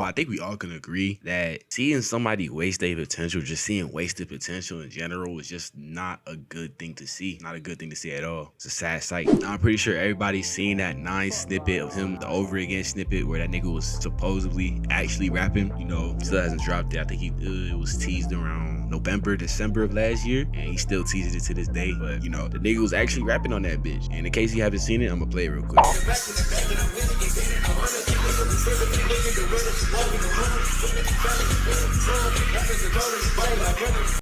I think we all can agree that seeing somebody waste their potential, just seeing wasted potential in general, is just not a good thing to see. Not a good thing to see at all. It's a sad sight. I'm pretty sure everybody's seen that 9 snippet of him, the Over Again snippet, where that nigga was supposedly actually rapping. You know, still hasn't dropped it. I think it was teased around November, December of last year, and he still teases it to this day. But you know, the nigga was actually rapping on that bitch. And in case you haven't seen it, I'm gonna play it real quick.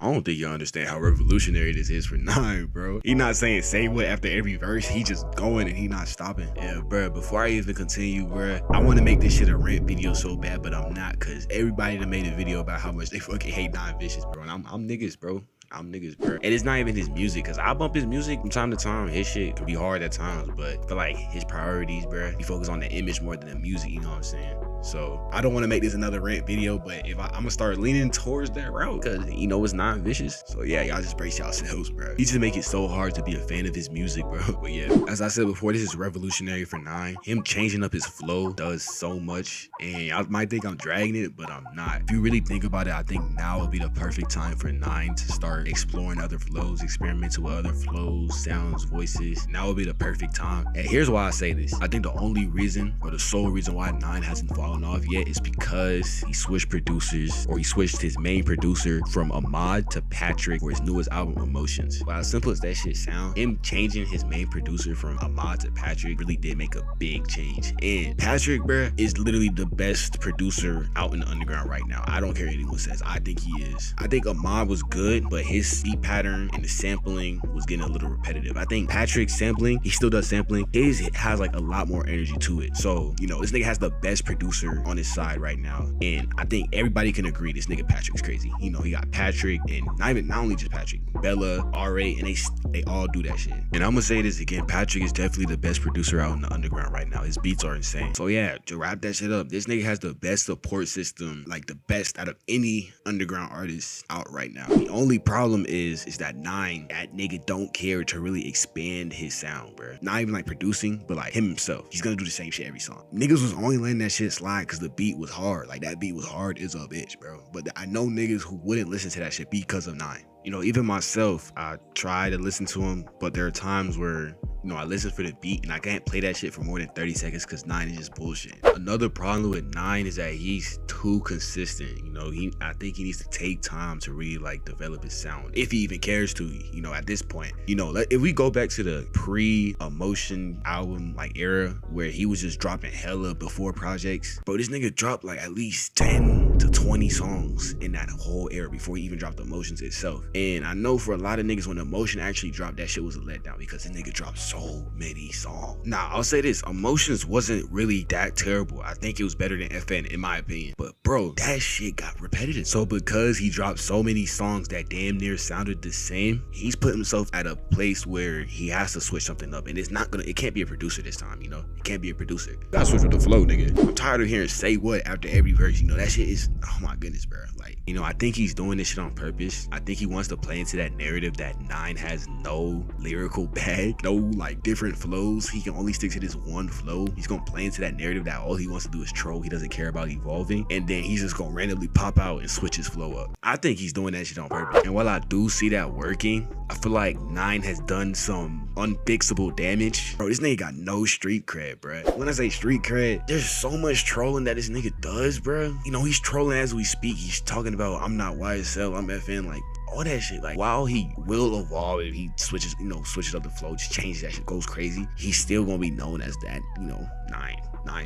I don't think y'all understand how revolutionary this is for 9, bro. He not saying say what after every verse. He just going and he not stopping. Yeah, bro. Before I even continue, bro, I want to make this shit a rant video so bad, but I'm not, cause everybody that made a video about how much they fucking hate 9 Vicious, bro. And I'm niggas, bro. I'm niggas, bro. And it's not even his music, cause I bump his music from time to time. His shit can be hard at times, but I feel like his priorities, bro, he focus on the image more than the music, you know what I'm saying? So I don't want to make this another rant video, but if I'm gonna start leaning towards that route, cause you know it's 9 Vicious. So yeah, y'all just brace yourselves, bro. He just make it so hard to be a fan of his music, bro. But yeah, as I said before, this is revolutionary for 9. Him changing up his flow does so much, and y'all might think I'm dragging it, but I'm not. If you really think about it, I think now would be the perfect time for 9 to start exploring other flows, experimenting with other flows, sounds, voices. Now would be the perfect time. And here's why I say this. I think the only reason, or the sole reason why 9 hasn't fallen off yet, is because he switched producers, or he switched his main producer from Ahmad to Patrick for his newest album, Emotions. While as simple as that shit sound, him changing his main producer from Ahmad to Patrick really did make a big change. And Patrick, bruh, is literally the best producer out in the underground right now. I don't care what anyone says. I think he is. I think Ahmad was good, but his beat pattern and the sampling was getting a little repetitive. I think Patrick's sampling, he still does sampling. His has like a lot more energy to it. So, you know, this nigga has the best producer on his side right now, and I think everybody can agree this nigga Patrick's crazy. You know, he got Patrick, and not only just Patrick, Bella, RA, and they all do that shit. And I'm gonna say this again, Patrick is definitely the best producer out in the underground right now. His beats are insane. So yeah, to wrap that shit up, this nigga has the best support system, like the best out of any underground artist out right now. The only problem is that 9, that nigga don't care to really expand his sound, bro. Not even like producing, but like himself. He's gonna do the same shit every song. Niggas was only letting that shit slide because the beat was hard. Like that beat was hard as a bitch, bro. But I know niggas who wouldn't listen to that shit because of 9. You know, even myself, I try to listen to him, but there are times where, you know, I listen for the beat and I can't play that shit for more than 30 seconds because 9 is just bullshit. Another problem with 9 is that he's too consistent. You know, I think he needs to take time to really like develop his sound, if he even cares to, you know, at this point. You know, if we go back to the pre-Emotion album like era where he was just dropping hella before projects, bro, this nigga dropped like at least 10 to 20 songs in that whole era before he even dropped Emotions itself. And I know for a lot of niggas, when Emotion actually dropped, that shit was a letdown because the nigga dropped so many songs. Now, I'll say this, Emotions wasn't really that terrible. I think it was better than FN in my opinion. But bro, that shit got repetitive. So because he dropped so many songs that damn near sounded the same, he's put himself at a place where he has to switch something up. And it can't be a producer this time, you know? It can't be a producer. You gotta switch with the flow, nigga. I'm tired of hearing say what after every verse. You know, that shit is, oh my goodness, bro. Like, you know, I think he's doing this shit on purpose. I think he wants to play into that narrative that 9 has no lyrical bag, no like different flows. He can only stick to this one flow. He's gonna play into that narrative that all he wants to do is troll. He doesn't care about evolving, and then he's just gonna randomly pop out and switch his flow up. I think he's doing that shit on purpose. And while I do see that working, I feel like 9 has done some unfixable damage. Bro, this nigga got no street cred, bro. When I say street cred, there's so much trolling that this nigga does, bro. You know, he's trolling as we speak. He's talking about, I'm not YSL, I'm FN, like all that shit. Like, while he will evolve if he switches, you know, switches up the flow, just changes that shit, goes crazy, he's still gonna be known as that, you know, 9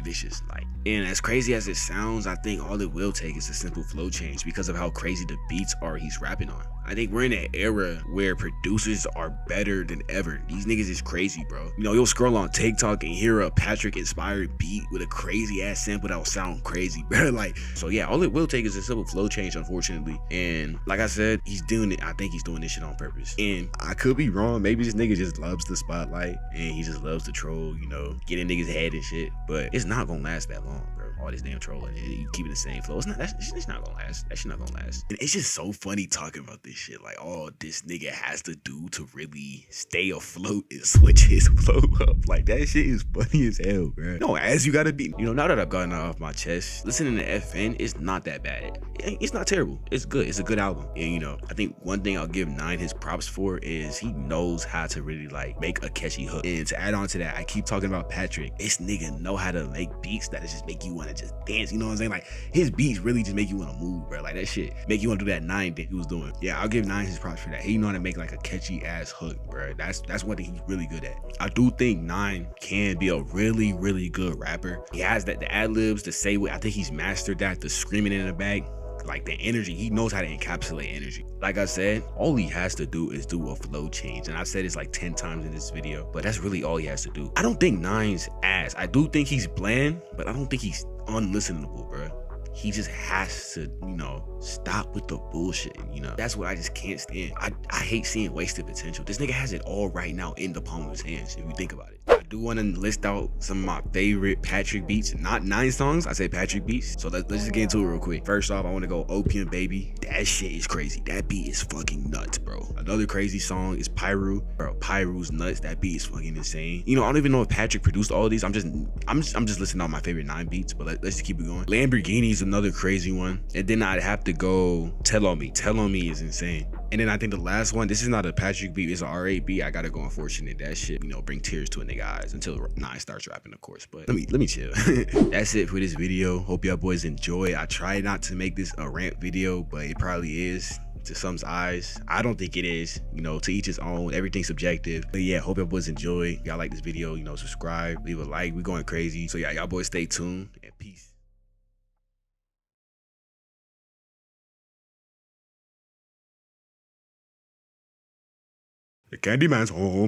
Vicious. Like, and as crazy as it sounds, I think all it will take is a simple flow change because of how crazy the beats are he's rapping on. I think we're in an era where producers are better than ever. These niggas is crazy, bro. You know, you'll scroll on TikTok and hear a Patrick inspired beat with a crazy ass sample that'll sound crazy, bro. Like, so yeah, all it will take is a simple flow change, unfortunately. And like I said, he's doing it. I think he's doing this shit on purpose. And I could be wrong. Maybe this nigga just loves the spotlight and he just loves to troll, you know, get in niggas' head and shit. But it's not gonna last that long, bro. all this damn trolling and you keeping the same flow. It's not gonna last. That shit not gonna last. And it's just so funny talking about this shit. Like, all this nigga has to do to really stay afloat and switch his flow up. Like, that shit is funny as hell, bro. No, as you gotta be. You know, now that I've gotten it off my chest, listening to FN is not that bad. It's not terrible. It's good. It's a good album. And you know, I think one thing I'll give Nine his props for is he knows how to really like make a catchy hook. And to add on to that, I keep talking about Patrick. This nigga know how to make beats that just make you want to just dance. You know what I'm saying? Like, his beats really just make you want to move, bro. Like, that shit make you want to do that Nine thing he was doing. Yeah, I'll give Nine his props for that. He know how to make like a catchy ass hook, bro. That's one thing he's really good at. I do think Nine can be a really, really good rapper. He has that, the ad libs, the say what. I think he's mastered that, the screaming in the back. Like, the energy, he knows how to encapsulate energy. Like I said, all he has to do is do a flow change. And I've said this like 10 times in this video, but that's really all he has to do. I don't think Nine's ass. I do think he's bland, but I don't think he's unlistenable, bro. He just has to, you know, stop with the bullshit, you know. That's what I just can't stand. I hate seeing wasted potential. This nigga has it all right now in the palm of his hands, if you think about it. I do want to list out some of my favorite Patrick beats. Not Nine songs, I say Patrick beats. So let's just get into it real quick. First off, I want to go Opium Baby. That shit is crazy. That beat is fucking nuts, bro. Another crazy song is Pyru. Bro, Pyru's nuts. That beat is fucking insane. You know, I don't even know if Patrick produced all of these. I'm just listing out my favorite Nine beats, but let's just keep it going. Lamborghini's another crazy one. And then I'd have to go Tell On Me. Tell On Me is insane. And then I think the last one, this is not a Patrick beat, it's an R8 beat. I gotta go Unfortunate. That shit, you know, bring tears to a nigga eyes until Nine starts rapping, of course. But let me chill. That's it for this video. Hope y'all boys enjoy. I try not to make this a rant video, but it probably is to some's eyes. I don't think it is. You know, to each his own. Everything's subjective. But yeah, hope y'all boys enjoy. Y'all like this video, you know, subscribe, leave a like. We going crazy. So yeah, y'all boys stay tuned and peace. The Candyman's home.